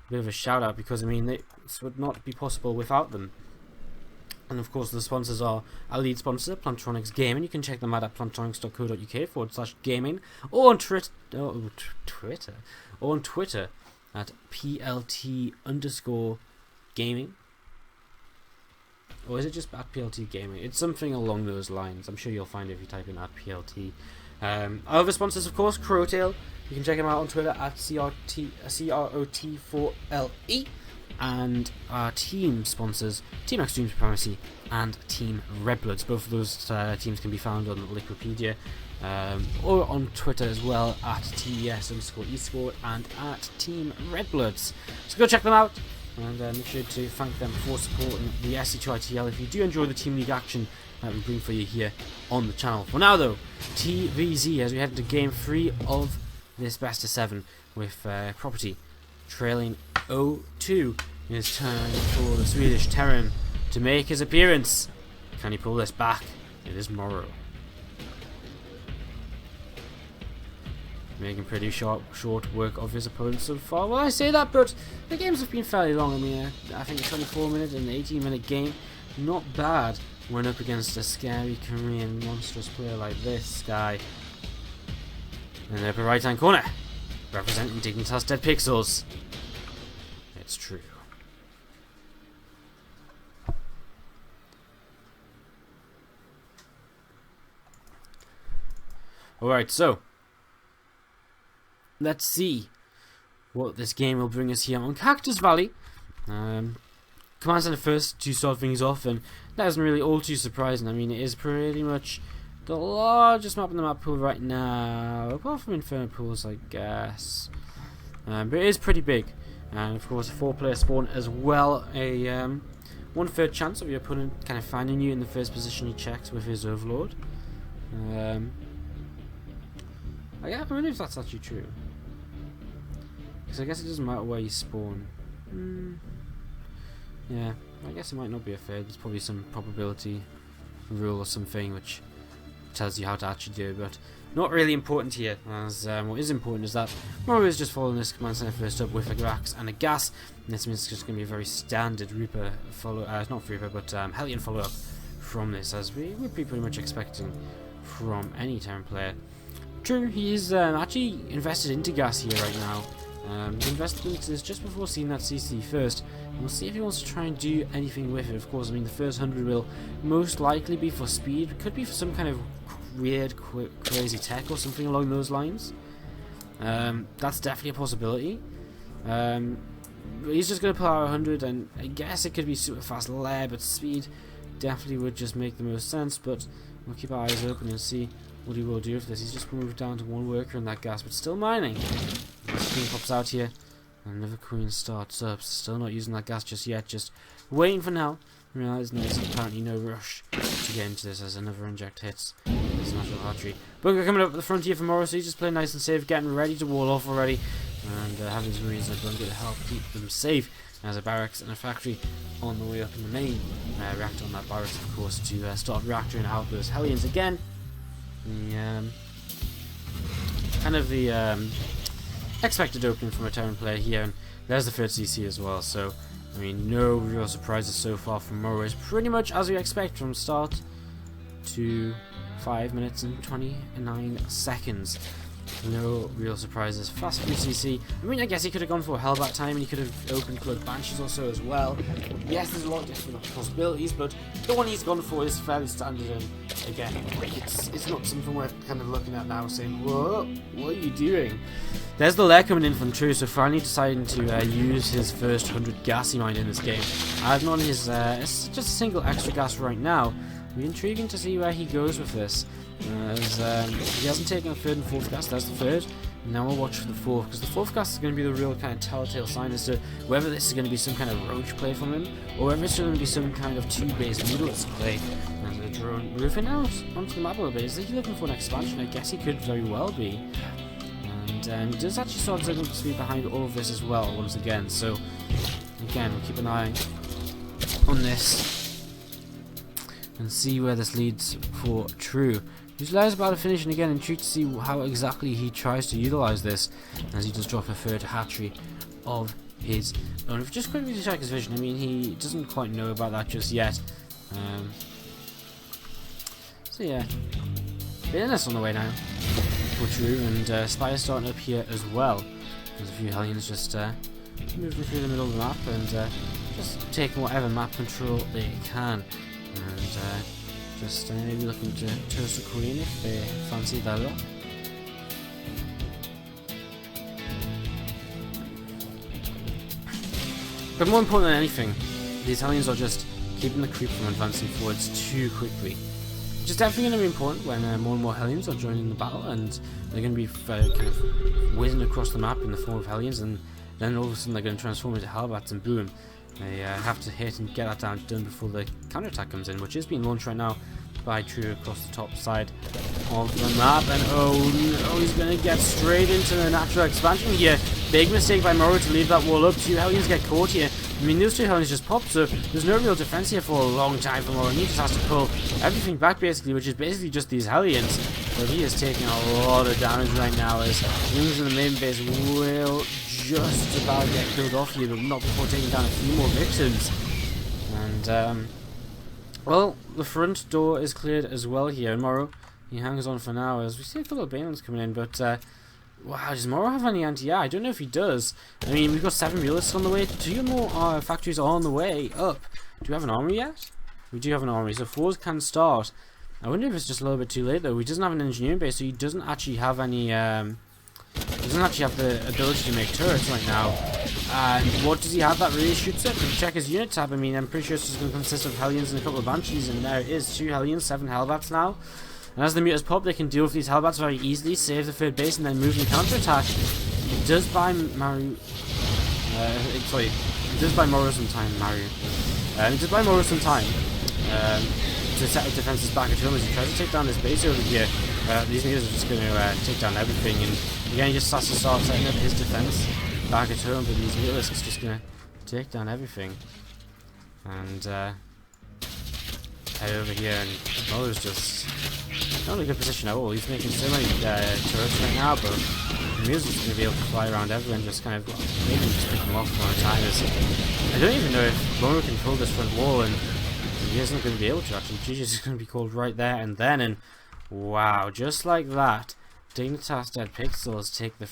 a bit of a shout out, because I mean this would not be possible without them. And of course the sponsors are our lead sponsor, Plantronics Gaming. You can check them out at plantronics.co.uk/gaming, or on Twitter, or on Twitter at PLT_gaming. Or is it just at PLT Gaming? It's something along those lines. I'm sure you'll find it if you type in at PLT. Our other sponsors, of course, Crowtail. You can check them out on Twitter at CROT4LE. And our team sponsors, Team Extreme Supremacy and Team Redbloods. Both of those teams can be found on Liquipedia, or on Twitter as well at TES_esport and at Team Redbloods. So go check them out, and make sure to thank them for supporting the SC2ITL if you do enjoy the Team League action that we bring for you here on the channel. For now though, TVZ, as we head into Game 3 of this best of 7 with Property trailing 0-2. It's time for the Swedish Terran to make his appearance. Can he pull this back? It is MorroW. Making pretty short work of his opponent so far. Well, I say that, but the games have been fairly long. I mean, I think a 24-minute and 18-minute game, not bad when up against a scary Korean monstrous player like this guy. In the upper right-hand corner, representing Dignitas Dead Pixels. It's true. Alright, so let's see what this game will bring us here on Cactus Valley. Command Center first to start things off, and that isn't really all too surprising. I mean, it is pretty much the largest map in the map pool right now, apart from Inferno Pools, I guess. But it is pretty big. And of course a 4-player spawn as well, a 1/3 chance of your opponent kind of finding you in the first position he checks with his Overlord. I wonder if that's actually true, because I guess it doesn't matter where you spawn. Yeah, I guess it might not be a third. There's probably some probability rule or something which tells you how to actually do it, but not really important here, as what is important is that MorroW is just following this command center first up with a Grax and a Gas, and this means it's just going to be a very standard Reaper follow, not Reaper, but Hellion follow up from this, as we would be pretty much expecting from any Terran player. True, he's actually invested into Gas here right now. He invested into this just before seeing that CC first, and we'll see if he wants to try and do anything with it. Of course, I mean, the first 100 will most likely be for speed, could be for some kind of weird, crazy tech or something along those lines. That's definitely a possibility. He's just going to pull out 100, and I guess it could be super fast lair, but speed definitely would just make the most sense. But we'll keep our eyes open and see what he will do with this. He's just moved down to 1 worker in that Gas, but still mining. This queen pops out here, and another queen starts up. Still not using that Gas just yet, just waiting for now. Realising there's apparently no rush to get into this as another inject hits. It's natural archery. Bunker coming up at the front here for MorroW, so he's just playing nice and safe, getting ready to wall off already, and having his Marines and a bunker to help keep them safe. There's a barracks and a factory on the way up in the main. Reactor on that barracks, of course, to start reactoring out those Hellions again. The kind of the expected opening from a Terran player here, and there's the third CC as well. So I mean, no real surprises so far from MorroW. It's pretty much as we expect from start to 5 minutes and 29 seconds. No real surprises. Fast food CC. I mean, I guess he could have gone for Hellbat time, and he could have opened Cloak Banshees also as well. Yes, there's a lot of different possibilities, but the one he's gone for is fairly standard, and again, it's not something we're kind of looking at now saying, whoa, what are you doing? There's the lair coming in from True, so finally deciding to use his first 100 gas he mined in this game. Adding on his, it's just a single extra gas right now. It'll be intriguing to see where he goes with this. As he hasn't taken a third and fourth gas, that's the third. Now we'll watch for the fourth, because the fourth gas is going to be the real kind of telltale sign as to whether this is going to be some kind of roach play from him, or whether it's going to be some kind of 2-based noodles play. And the drone roofing out onto the map a little bit. Is he looking for an expansion? I guess he could very well be. And he does actually start to speed behind all of this as well, once again. So, again, we'll keep an eye on this and see where this leads for True. He's lies about to finishing again, and intrigued to see how exactly he tries to utilise this, as he does drop a third hatchery of his own. If just quickly to check his vision, I mean, he doesn't quite know about that just yet. So yeah, Dignitas on the way now. Butchery and Spire's starting up here as well. There's a few Hellions just moving through the middle of the map and just taking whatever map control they can. And just maybe looking to toast a queen if they fancy that up. But more important than anything, the Italians are just keeping the creep from advancing forwards too quickly. Which is definitely going to be important when more and more Hellions are joining the battle, and they're going to be kind of whizzing across the map in the form of Hellions, and then all of a sudden they're going to transform into Hellbats, and boom, they have to hit and get that done before the counterattack comes in, which is being launched right now by Trio across the top side of the map. And oh no, he's going to get straight into the natural expansion here. Big mistake by MorroW to leave that wall up. Two Hellions get caught here. I mean, those two Hellions just popped, so there's no real defense here for a long time for MorroW. He just has to pull everything back basically, which is basically just these Hellions. But he is taking a lot of damage right now, as Wings in the main base will just about get killed off here, but not before taking down a few more victims. And well, the front door is cleared as well here, and MorroW, he hangs on for now as we see a couple of Banelings coming in, but wow, does MorroW have any anti-air? I don't know if he does. I mean, we've got 7 realists on the way, 2 more factories are on the way up. Do we have an army yet? We do have an army, so 4s can start. I wonder if it's just a little bit too late though. He doesn't have an engineering base, so he doesn't actually have any, he doesn't actually have the ability to make turrets right now. And what does he have that really shoots it? If you check his unit tab, I mean, I'm pretty sure it's just going to consist of Hellions and a couple of Banshees, and there it is, 2 Hellions, 7 Hellbats now. And as the mutas pop, they can deal with these Hellbats very easily, save the third base, and then move in counterattack. He does buy MorroW some time, he does buy MorroW some time to set up defenses back at home as he tries to take down this base over here. These mutas are just going to take down everything, and again he just has to start setting up his defense back at home, but these mutas are just going to take down everything. And head over here, and MorroW's just not in a good position at all. He's making so many turrets right now, but the mutas just going to be able to fly around everywhere and just kind of maybe just pick them off one at a time. I don't even know if MorroW can control this front wall, and he isn't going to be able to actually. GG is going to be called right there and then, and wow, just like that, Dignitas Dead Pixels take the